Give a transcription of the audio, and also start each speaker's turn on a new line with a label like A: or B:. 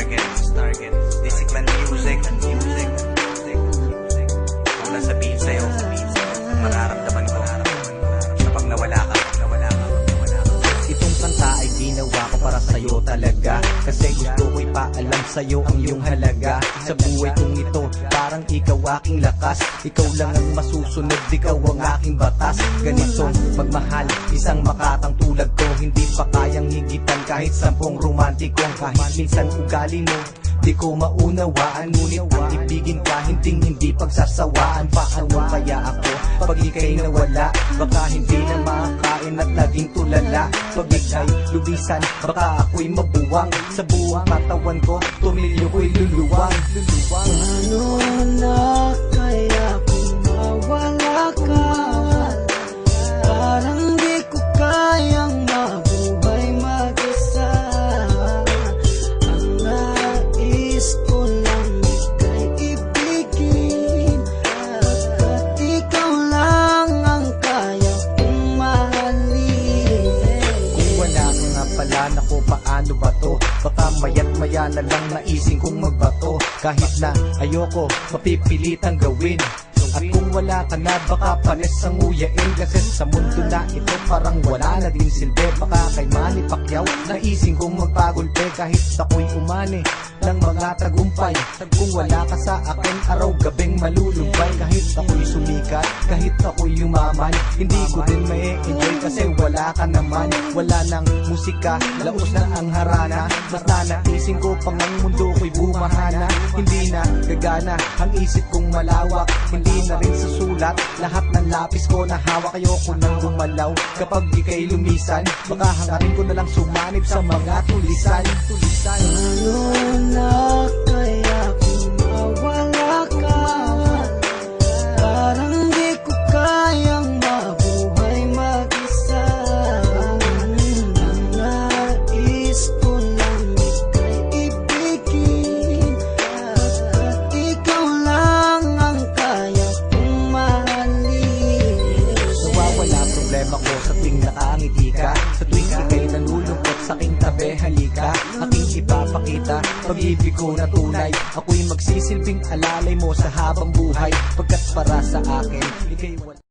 A: Target. Discipline music. Kung nasabihin sa'yo, ang mararamdaman ko kapag nawala ka.
B: Itong kanta ay ginawa ko para sa'yo talaga, kasi gusto ko ipaalam sa'yo ang iyong halaga. Sa buhay kong ito, parang ikaw aking lakas. Ikaw lang ang masusunod, ikaw ang aking batas. Ganitong magmahal, isang makatang tulad ko, hindi pa kayang higitan kahit 10 romantiko. Kahit minsan ugali mo di ko maunawaan, ngunit ang ibigin ka hindi pagsasawaan. Paano kaya ako pag ika'y nawala? Baka hindi na makakain at laging tulala. Pag ika'y lubisan, baka ako'y mabuwang. Sa buong katawan ko, tumilyo ko'y luluwang.
C: Paano na kaya kung mawala ka? Parang di ko kayang mabuhay mag-isa. Ang nais ko lang ika'y ibigin, at ikaw lang ang kaya kong mahalin.
B: Kung wala ka nga pala, naku paano ba to? Baka mayat maya na lang naising kong magbato. Kahit na ayoko, mapipilitang gawin. At kung wala ka na, baka panes ang uyain. Kasi sa mundo na ito, parang wala na din silbi. Baka kay Manny Pacquiao, naising kong magpagulpe. Kahit ako'y umani ng mga tagumpay, kung wala ka sa akin, araw-gabing malulumbay. Kahit ako'y sumikat, kahit ako'y yumaman, hindi ko din mai-enjoy kasi wala ka naman. Wala nang musika, laos na ang harana. Basta naising ko pang ang mundo ko'y bumahana. Hindi na gagana ang isip kong malawak, hindi na rin sa sulat lahat ng lapis ko na hawak. Ayoko nang gumalaw kapag ika'y lumisan, baka hangarin ko na lang sumanib sa mga tulisan.
C: Paano na kaya kung mawala ka? Parang di ko kayang mabuhay mag-isa. Ang nais ko lang ika'y ibigin, at ikaw lang ang kaya kong mahalin.
B: Nawawala problema ko sa tuwing nakangiti ka, sa tuwing ika'y nalulungkot sa aking tabi, halika. Aking ipapakita pag-ibig ko na tunay. Ako'y magsisilbing alalay mo sa habang buhay, pagkat para sa akin ika'y wala.